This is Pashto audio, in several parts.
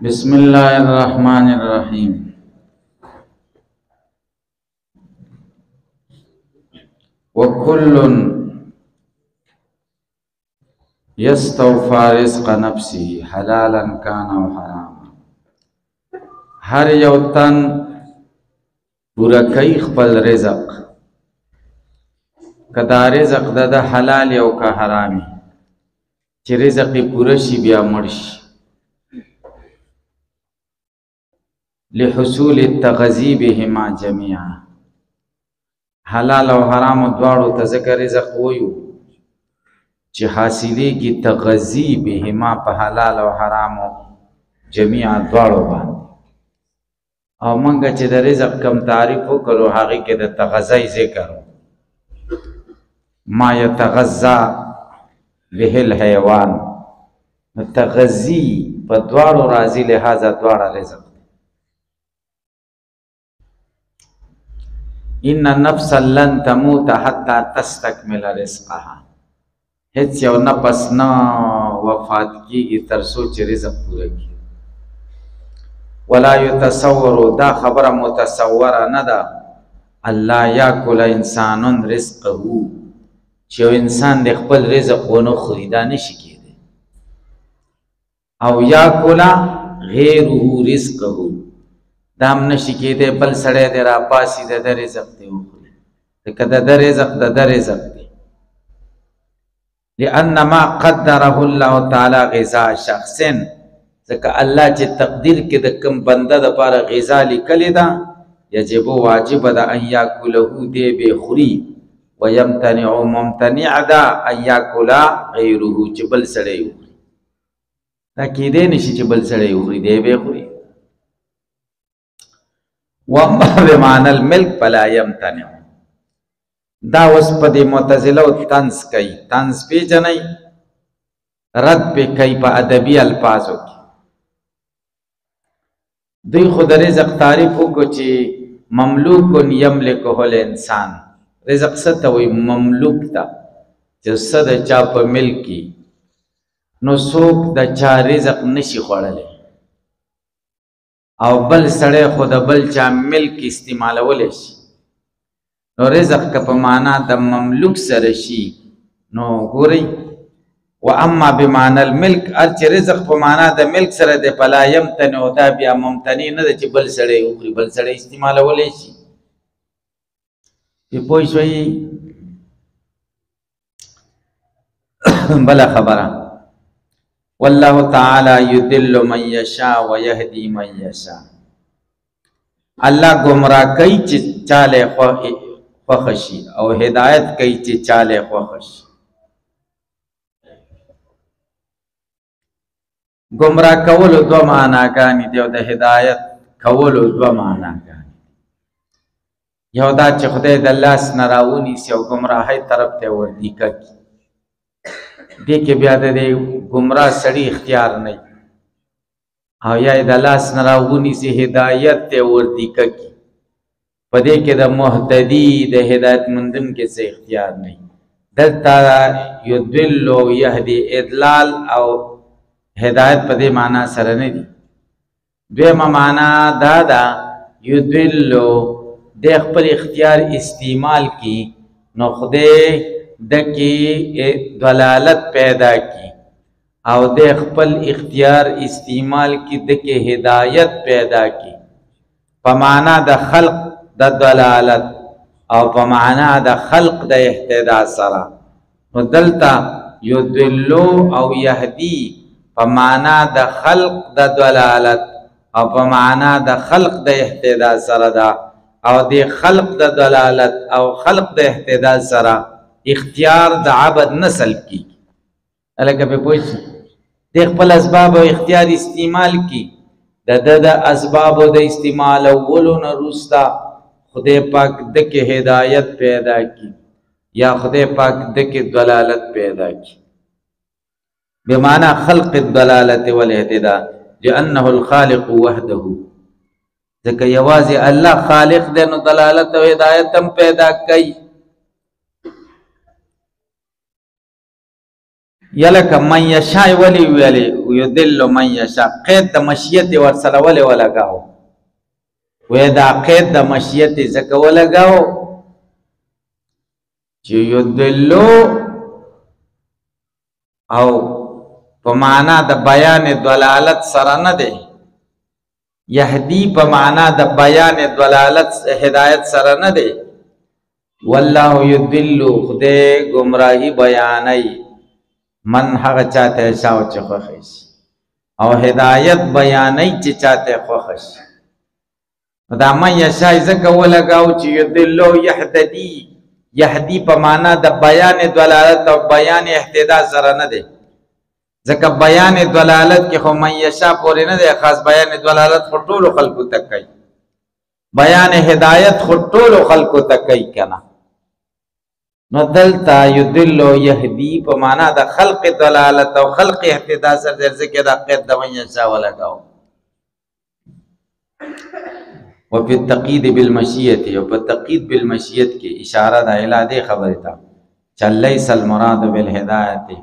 بسم الله الرحمن الرحيم. وكل يستوفى رزق نفسه حلالا كان او حراما. هر یو تن پورا کوي خپل رزق، کدا رزق د حلال او که حرامي، چې رزق پورا شي بیا مړ شي. لحصول التغذي بهما جميعا. حلال او حرام دواړو ته ځکه رزق وایو چې حاصلېږي تغذي بهما په حلال او حرامو جميعا دواړو باندې. او مونږ چې د رزق کم تعریف وکړو هغې کې د تغذی ذکر ما یتغذا به الحیوان. تغذي په دواړو راځي، لہذا دواړه رزق. ان نفسا لن تموت حتى تستكمل رزقها. هیڅ یو نفس نه وفات کیږي تر څو چې رزق پوره کړي. ولا يتصور، دا خبره متصوره نه ده، الله یاکل انسان رزقه، چې یو انسان د خپل رزق ونه خوري، دا نشي کېدی. او یاکل غیره رزقه، دام نشي کېدی بل سړی دی راپاسي د ده رزق دی وخوري، ځکه د ده رزق د ده رزق دی. لأن ما قدره الله تعالی غذا شخص، ځکه الله چې تقدیر کې د کوم بنده دپاره غذا لیکلې ده، یجب واجب ده ان یاکله، دی به خوري. ویمتنع، ممتنع ده ان یاکله غیره، چې بل سړی وخوري. دا کېدی نشي چې بل سړی وخوري، دی به خوري. واما بمعنى الملک فلا يمتنع. دا اوس په دې معتزله او طنز کوي، طنز پیژنئ، رد پې کوي په ادبي الفاظو کې. دوی خو د رزق تعریف وکړو چې مملوک یملکه الانسان. رزق څه ته وایي؟ مملوک ته، چې څه د چا په ملک کې، نو څوک د چا رزق نشي خوړلی، او بل سړی خو د بل چا ملک استعمالولی شي. نو رزق که په معنا د مملوک سره شي نو ګورئ. و اما بمعنى الملک، هر چې رزق په معنا د ملک سره دی، فلا یمتنع، دا بیا ممتنع نه ده چې بل سړی وخوري، بل سړی استعمالولی شي. چې پوه شوئ. بله خبره، والله تعالی یدل من یشاء و یهدی من یشاء. الله گمراه کوي چې چاله خوښ شي، او هدایت کوي چې چاله خوښ شي. گمراه کولو دو معناګانې دي، او د هدایت کولو دو معناګانې. یو دا چې خدای د لاس نه راونیسي او ګمراهۍ طرف ته وردیکه کړي، دې کې بیا د دې ګمراه سړي اختیار نه، او یا یې د لاس نه راونیسي هدایت ته وردیکه کړي، په دې کې د مهتدي د هدایت مندونکي څه اختیار نه. دلته یدل او یهدي، ادلال او هدایت په دې معنا سره نه دي. دویمه معنا دا ده یدل، د خپل اختیار استعمال کی نو خدای دکی دلالت پیدا کی، او د خپل اختیار استعمال کی دکی ہدایت پیدا کی، په معنا د خلق د دلالت او په معنا د خلق د اهتداء سره. نو دلته یدلو او یهدی په معنا د خلق د دلالت او په معنا د خلق د اهتداء سره ده، او د خلق د دلالت او خلق د اهتداء سره اختیار د عبد نسل کی. الکه په پوښ د خپل اسباب او اختیار استعمال کی، د اسباب د استعمال اولو نه روستا خدای پاک دغه هدایت پیدا کی، یا خدای پاک دغه دلالت پیدا کی. بمعنى خلق الدلالة والاهتداء، لأنه الخالق وحده، ځکه یوازې الله خالق دی، نو دلالت او هدایت هم پیدا کوي. یلک من یشاء ولی ویلی یدل من یشاء قید د مشیت ورسره ولی ولګاو وی دا قید د مشیت زکه ولګاو چې یدلو او په معنا د بیان دلالت سره نه دی یهدی په معنا د بیان دلالت هدایت سره نه دی والله یدل خدای گمراهی بیانای من هغه چاته شاو چې خوښ او هدایت بیانای چې چاته خوښ دا من یشاء زکه ولګاو چې یدل یهدی یهدی په معنا د بیان دلالت او بیان اهتداء سره نه دی ځکه بیان دلالت کې خو من یشاء پورې نه دی خاص بیان دلالت خو ټولو خلقو ته کوي بیان هدایت خو ټولو خلقو ته کوي کنه نو دلته یدل یهدی په معنا د خلق دلالت او خلق اهتداء سره ځکه دا قید د من یشاء ولګاو وفي التقييد بالمشيئة او په تقييد بالمشيئة کې اشاره د الاده خبره تا چل ليس المراد بالهدايه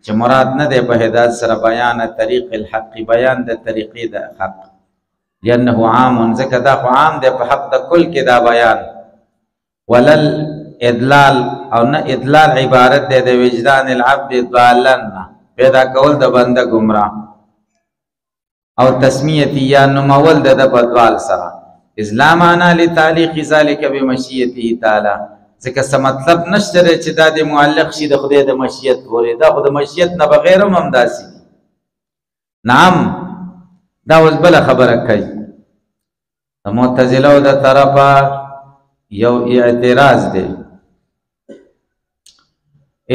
چې مراد نه ده په هدایت سره بیان طریق الحق بیان د طریقې د حق لانه عام ذکر دا عام ده په حق د کل کې دا بیان ولل ادلال او نه ادلال عبارت ده د وجدان العبد ضالن پیدا کول د بنده گمراه او تسمیه یا نمول د بدوال سره اسلام انا لتعلیق ذلك بمشیته تعالی ځکه څه مطلب نشته چې دا د معلق شي د خدای د مشیت پورې دا خو د مشیت نه بغیر هم همداسي نعم دا اوس بله خبره کوي د معتزله د طرفه یو اعتراض دی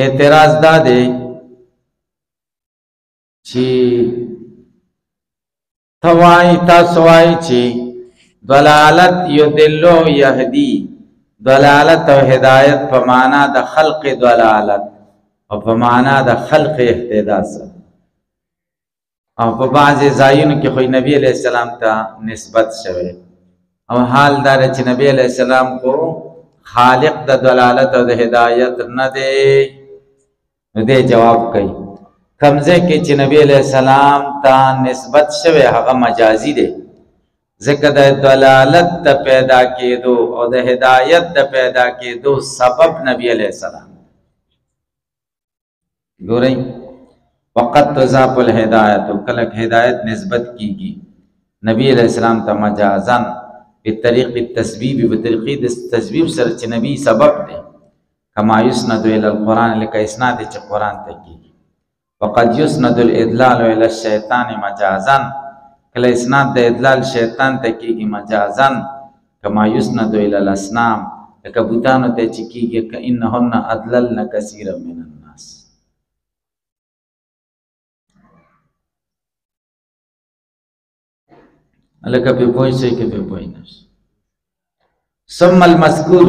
اعتراض دا دی چې توای تاسو وایي چې دلالت یدلو یهدی دلالت او هدایت په معنا د خلق دلالت او په معنا د خلق اهتداء سره او په بعضې ځایونو کې خو نبی علیہ السلام ته نسبت شوی او حال دا چې نبی علیہ السلام خو خالق د دلالت او د هدایت نه دی نو دی جواب کوي کمزه کې چې نبی علیہ السلام ته نسبت شوی هغه مجازي دی ذکر د دلالت د پیدا کېدو او د هدایت د پیدا کېدو سبب نبی علیہ السلام ګورئ وقت تضاف الهدایت کله هدایت نسبت کیږي نبی علیہ السلام ته مجازن بطریق التسبیب بطریق التسبیب سره چې نبی سبب دی کما یسند الى القران لکه اسناد چې قران ته کیږي وقد یسند الادلال الى الشیطان مجازن کله اسناد د ادلال شیطان ته کیږي مجازن کما یسند الى الاسنام لکه بوتانو ته چې کیږي کانهن ادللن کثیر من الناس لکه په پوه شي کې په پوه نه ثم المذکور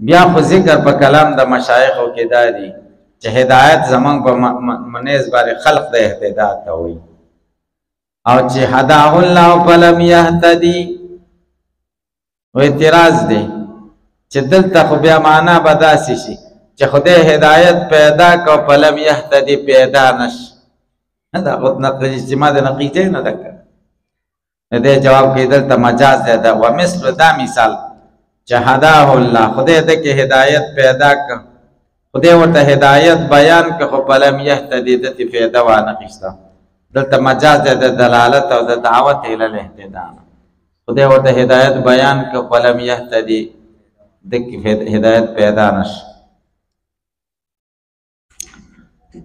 بیا خو ذکر په کلام د مشایخو کې دادي چې هدایت زمون په منیز باندې خلق د اهتداء ته وي او چې هداه الله فلم يهتدي و اعتراض دی چې دلته خو بیا معنا بداسي شي چې خدای هدایت پیدا کو فلم يهتدي پیدا نش دا خود نقل اجتماع د نقیجه نه دکړه دې جواب کې دلته مجاز دی دا و مثل دا مثال چې هداه الله خدای ته کې هدایت پیدا ک خدای ورته هدایت بیان ک خو فلم يهتدي د فائدہ و نه قستا دلته مجاز د دلالت او د دعوت ال الاهتداء خدای ورته هدایت بیان ک فلم يهتدي د هدایت پیدا نش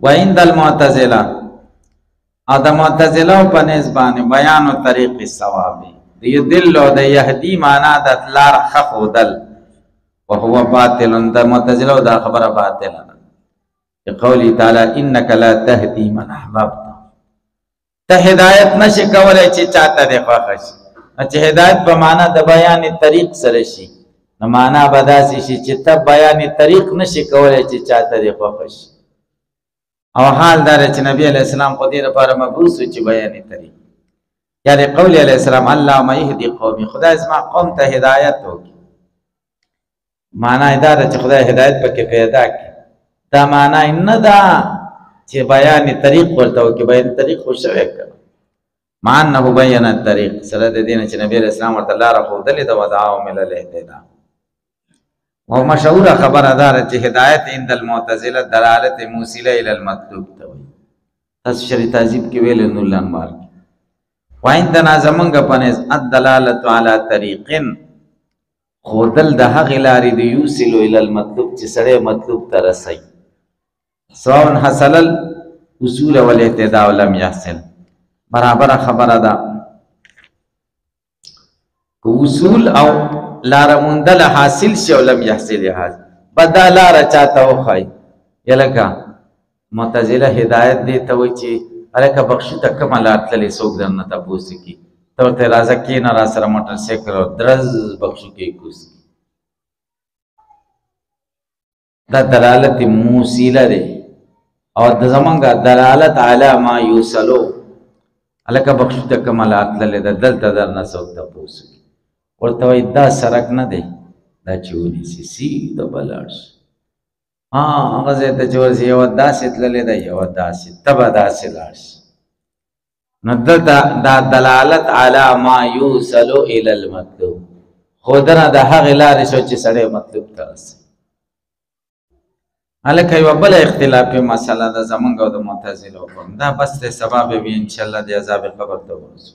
وعند المعتزله ادم معتزله په نسبانه بیان او طریق الصواب دی دل او د يهدي معنا د لار خفودل وهو باطل د معتزله دا خبره باطل ده قولی تعالی انك لا تهدي من احببت ته هدایت نشي کولای چې چاته دی خوښ چې هدایت په معنا د بیان طریق سره شي نو معنا بداسي شي چې ته بیان طریق نشي کولای چې چاته دی خوښ او حال دار چې نبی علیہ السلام خو دې لپاره مبعوث چې بیان طریق یعنی قول علیہ السلام اللهم يهدي قومي خدای زما قوم ته هدایت وکړي معنا دا چې خدای هدایت پکې پیدا کړي دا معنا نه دا چې بیان طریق ورته وکړي، بیان طریق خو شوی که مع انه بیان الطریق سره د دې نه چې نبی علیه السلام ورته لاره ښودلې ده ودعاهم الی الاهتداء. او مشهوره خبره داره چې هدایت عند المعتزله دلالت موصله الی المطلوب ته وایي. تاسو شرح تهذیب کې ویل نور الانوار کې وعندنا زمونږ په نس الدلالة علی طریق خودل د هغې لارې د یوصل الی المطلوب چې سړی مطلوب ته رسوي، سواء حصل الاصول والاهتداء لم يحصل، برابر خبره ده که اصول او لاره موندل حاصل شي او لم يحصل حاصل بدا لاره چاته وښایي. یا لکه معتزله هدایت دې ته وایي چې هلکه بخشو ته کومه لار تللې څوک درنه تپوس کړي، ته ورته راځه کښېنه راسره موټر سایکل او درز بخشو کې کوز کړي. دا دلالت موصله دی او د زمونږ دلالت علی ما یوصلو هلکه بخشو ته کومه لار تللې ده دلته درنه څوک تپوس کړي، ورته وایي دا سړک نه دی دا چې ونیسي سیده به لاړ شي. هغه ځای ته چې ورسي یوه داسې تللې ده یوه داسې ته به داسې لاړ شي. نو دا دلالت علی ما یوصلو الی المطلوب ښودنه د هغې لارې شو چې سړی مطلوب ته رسوي. هلکه یوه بله اختلافي مسله ده زمونږ او د معتزلو دا بس دی، سبا به وي انشاءالله د عذاب قبر ته ورسو.